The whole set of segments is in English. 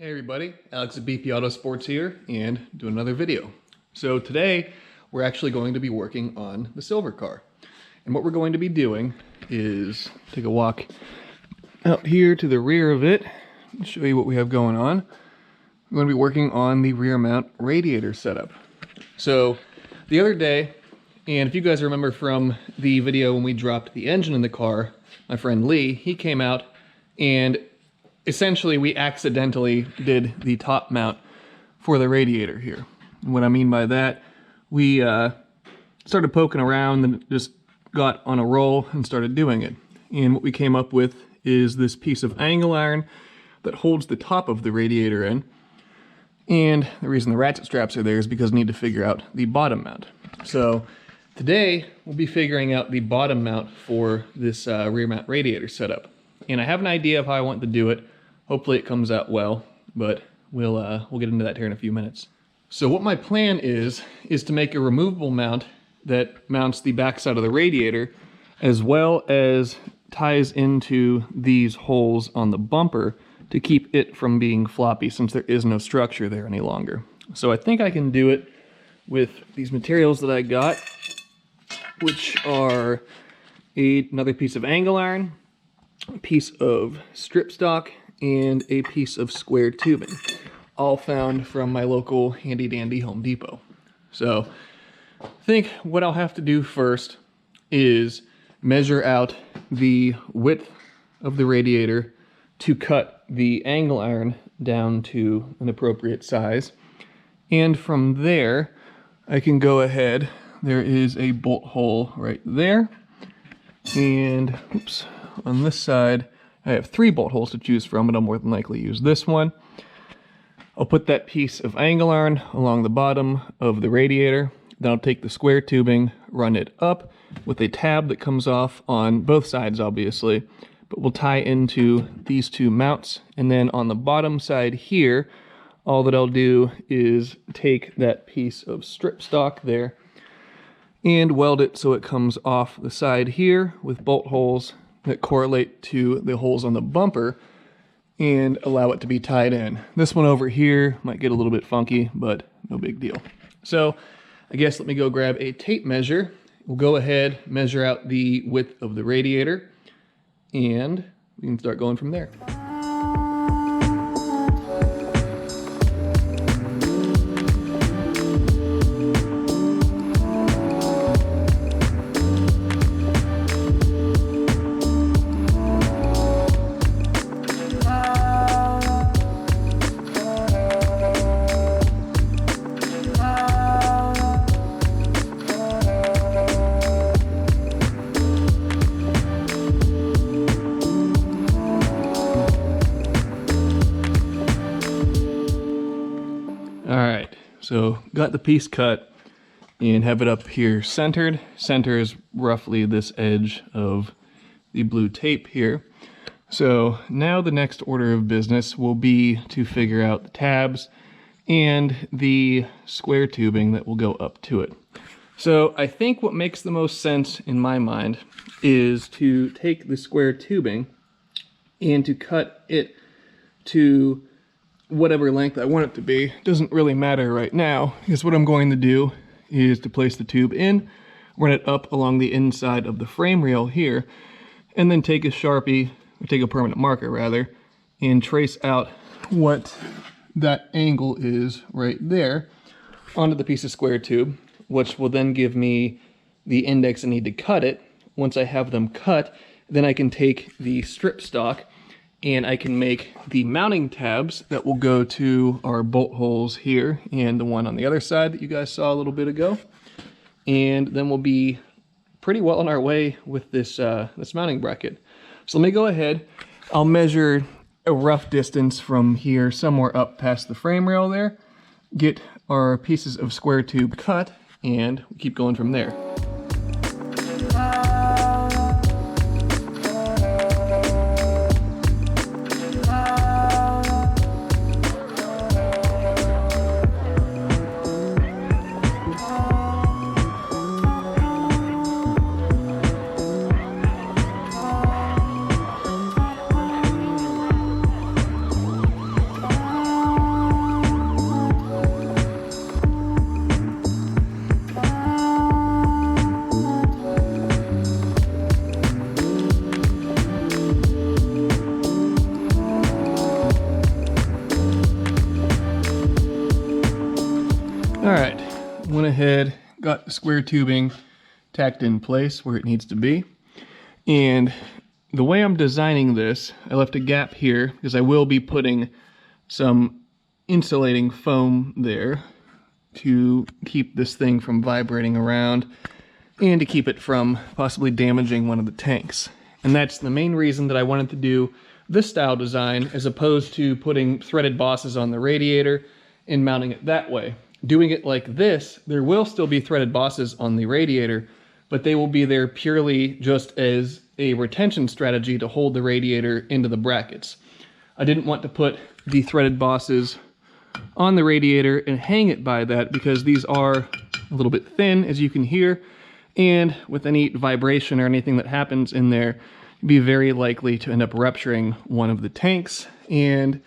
Hey everybody, Alex at BP Auto Sports here and doing another video. So today we're actually going to be working on the silver car. And what we're going to be doing is take a walk out here to the rear of it and show you what we have going on. We're going to be working on the rear mount radiator setup. So the other day, and if you guys remember from the video when we dropped the engine in the car, my friend Lee, he came out and essentially we accidentally did the top mount for the radiator here. And what I mean by that, we started poking around and just got on a roll and started doing it. And what we came up with is this piece of angle iron that holds the top of the radiator in. And the reason the ratchet straps are there is because we need to figure out the bottom mount. So today we'll be figuring out the bottom mount for this rear mount radiator setup. And I have an idea of how I want to do it. Hopefully it comes out well, but we'll get into that here in a few minutes. So what my plan is to make a removable mount that mounts the backside of the radiator, as well as ties into these holes on the bumper to keep it from being floppy, since there is no structure there any longer. So I think I can do it with these materials that I got, which are another piece of angle iron, a piece of strip stock, and a piece of square tubing, all found from my local handy dandy Home Depot. So I think what I'll have to do first is measure out the width of the radiator to cut the angle iron down to an appropriate size. And from there, I can go ahead. There is a bolt hole right there. And oops, on this side, I have 3 bolt holes to choose from, but I'll more than likely use this one. I'll put that piece of angle iron along the bottom of the radiator. Then I'll take the square tubing, run it up with a tab that comes off on both sides, obviously, but we'll tie into these 2 mounts. And then on the bottom side here, all that I'll do is take that piece of strip stock there and weld it so it comes off the side here with bolt holes that correlate to the holes on the bumper and allow it to be tied in. This one over here might get a little bit funky, but no big deal. So I guess let me go grab a tape measure. We'll go ahead, measure out the width of the radiator, and we can start going from there. Alright, so got the piece cut and have it up here centered. Center is roughly this edge of the blue tape here. So now the next order of business will be to figure out the tabs and the square tubing that will go up to it. So I think what makes the most sense in my mind is to take the square tubing and to cut it to whatever length I want it to be. It doesn't really matter right now, because what I'm going to do is to place the tube in, run it up along the inside of the frame rail here, and then take a Sharpie, or take a permanent marker rather, and trace out what that angle is right there onto the piece of square tube, which will then give me the index I need to cut it. Once I have them cut, then I can take the strip stock and I can make the mounting tabs that will go to our bolt holes here and the one on the other side that you guys saw a little bit ago. And then we'll be pretty well on our way with this, this mounting bracket. So let me go ahead. I'll measure a rough distance from here, somewhere up past the frame rail there, get our pieces of square tube cut, and we'll keep going from there. All right, went ahead, got the square tubing tacked in place where it needs to be. And the way I'm designing this, I left a gap here because I will be putting some insulating foam there to keep this thing from vibrating around and to keep it from possibly damaging one of the tanks. And that's the main reason that I wanted to do this style design as opposed to putting threaded bosses on the radiator and mounting it that way. Doing it like this, there will still be threaded bosses on the radiator, but they will be there purely just as a retention strategy to hold the radiator into the brackets. I didn't want to put the threaded bosses on the radiator and hang it by that because these are a little bit thin, as you can hear, and with any vibration or anything that happens in there, you'd be very likely to end up rupturing one of the tanks. And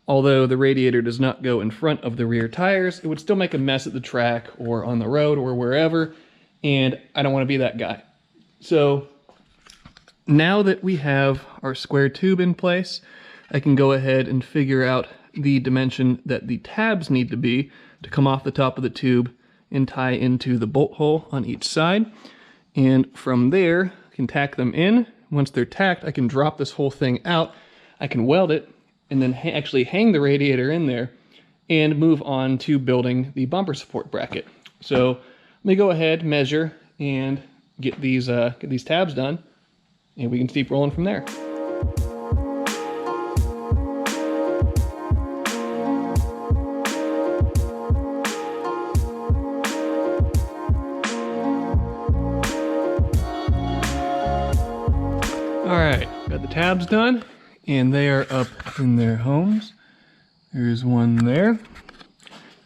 although the radiator does not go in front of the rear tires, it would still make a mess at the track or on the road or wherever, and I don't want to be that guy. So now that we have our square tube in place, I can go ahead and figure out the dimension that the tabs need to be to come off the top of the tube and tie into the bolt hole on each side. And from there, I can tack them in. Once they're tacked, I can drop this whole thing out. I can weld it and then actually hang the radiator in there and move on to building the bumper support bracket. So let me go ahead, measure, and get these tabs done, and we can keep rolling from there. All right, got the tabs done, and they are up in their homes. There's one there,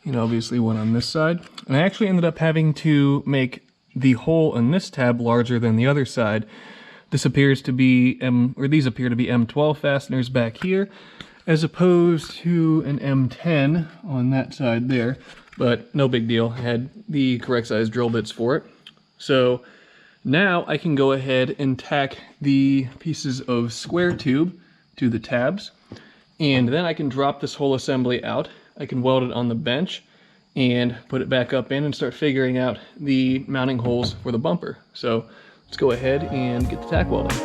and obviously one on this side. And I actually ended up having to make the hole in this tab larger than the other side. This appears to be these appear to be M12 fasteners back here, as opposed to an M10 on that side there. But no big deal. I had the correct size drill bits for it. So now I can go ahead and tack the pieces of square tube to the tabs, and then I can drop this whole assembly out. I can weld it on the bench and put it back up in and start figuring out the mounting holes for the bumper. So let's go ahead and get the tack welding.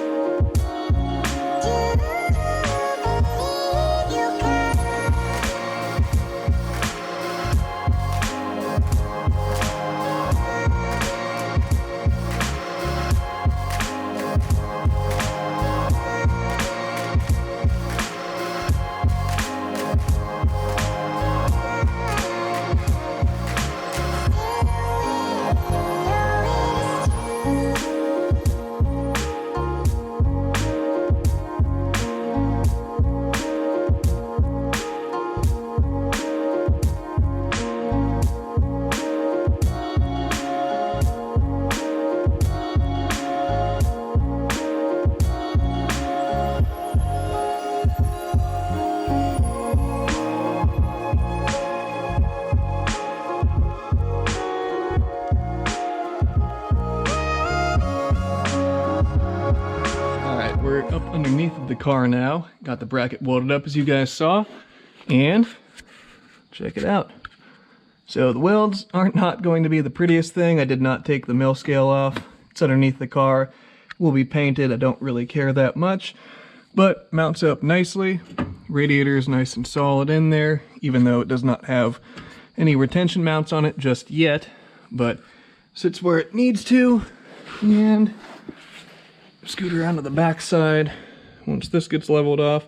We're up underneath of the car now. Got the bracket welded up as you guys saw, and check it out. So the welds aren't not going to be the prettiest thing. I did not take the mill scale off. It's underneath the car. Will be painted. I don't really care that much, but mounts up nicely. Radiator is nice and solid in there, even though it does not have any retention mounts on it just yet, but sits where it needs to. And scoot around to the back side. Once this gets leveled off,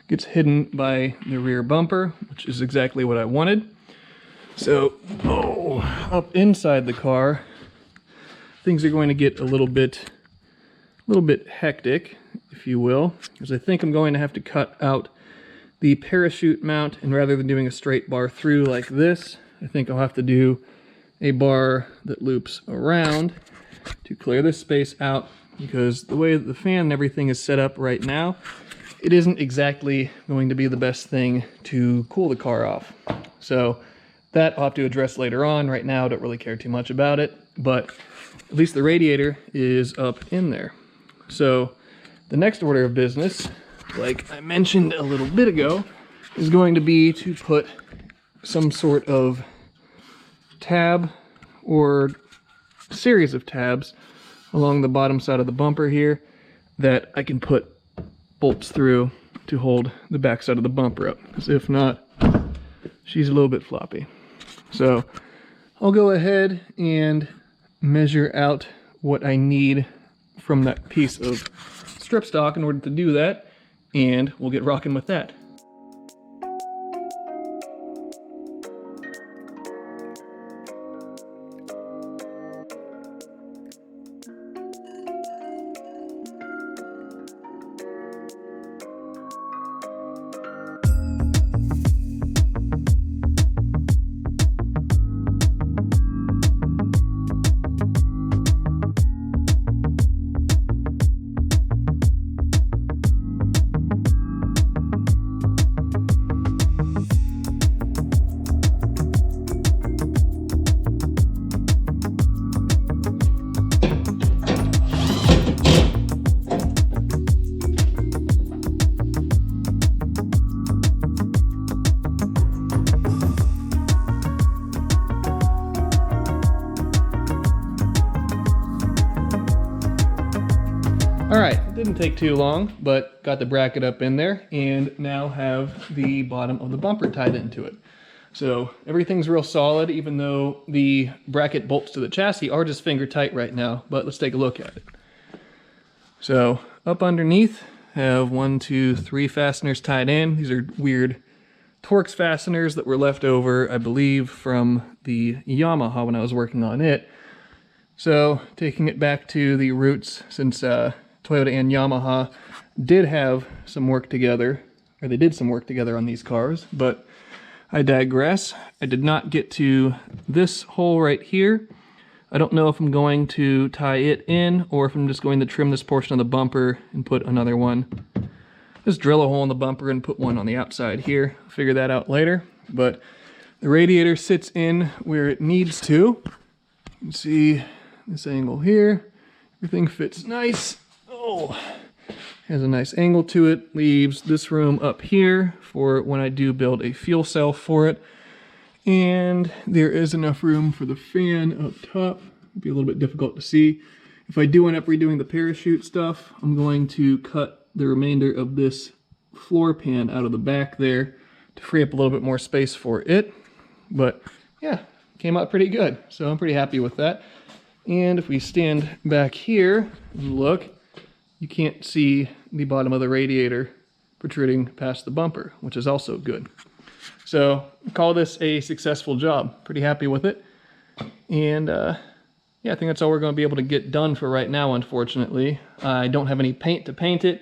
gets hidden by the rear bumper, which is exactly what I wanted. So, up inside the car, things are going to get a little bit hectic, if you will, because I think I'm going to have to cut out the parachute mount, and rather than doing a straight bar through like this, I think I'll have to do a bar that loops around to clear this space out, because the way that the fan and everything is set up right now, it isn't exactly going to be the best thing to cool the car off. So that I'll have to address later on. Right now I don't really care too much about it, but at least the radiator is up in there. So the next order of business, like I mentioned a little bit ago, is going to be to put some sort of tab or series of tabs along the bottom side of the bumper here that I can put bolts through to hold the back side of the bumper up, because if not, she's a little bit floppy. So I'll go ahead and measure out what I need from that piece of strip stock in order to do that, and we'll get rocking with that. Alright, it didn't take too long, but got the bracket up in there and now have the bottom of the bumper tied into it. So everything's real solid, even though the bracket bolts to the chassis are just finger tight right now, but let's take a look at it. So up underneath, have 1, 2, 3 fasteners tied in. These are weird Torx fasteners that were left over, I believe, from the Yamaha when I was working on it. So taking it back to the roots, since Toyota and Yamaha did have some work together, or they did some work together on these cars, but I digress. I did not get to this hole right here. I don't know if I'm going to tie it in or if I'm just going to trim this portion of the bumper and put another one. Just drill a hole in the bumper and put one on the outside here. I'll figure that out later. But the radiator sits in where it needs to. You can see this angle here. Everything fits nice. Oh, has a nice angle to it. Leaves this room up here for when I do build a fuel cell for it. And there is enough room for the fan up top. It'll be a little bit difficult to see. If I do end up redoing the parachute stuff, I'm going to cut the remainder of this floor pan out of the back there to free up a little bit more space for it. But yeah, came out pretty good. So I'm pretty happy with that. And if we stand back here and look, you can't see the bottom of the radiator protruding past the bumper, which is also good. So call this a successful job. Pretty happy with it. And yeah, I think that's all we're going to be able to get done for right now, unfortunately. I don't have any paint to paint it,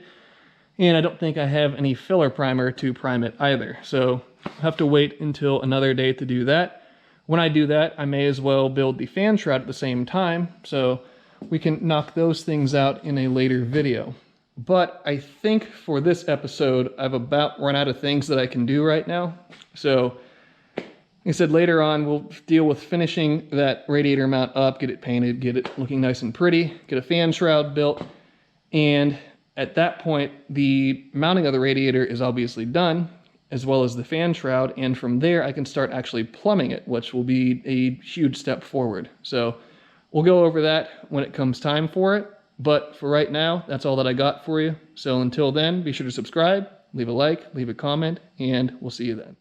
and I don't think I have any filler primer to prime it either. So I'll have to wait until another day to do that. When I do that, I may as well build the fan shroud at the same time, so we can knock those things out in a later video. But I think for this episode, I've about run out of things that I can do right now. So, like I said, later on, we'll deal with finishing that radiator mount up, get it painted, get it looking nice and pretty, get a fan shroud built, and at that point, the mounting of the radiator is obviously done, as well as the fan shroud, and from there, I can start actually plumbing it, which will be a huge step forward. So, we'll go over that when it comes time for it. But for right now, that's all that I got for you. So until then, be sure to subscribe, leave a like, leave a comment, and we'll see you then.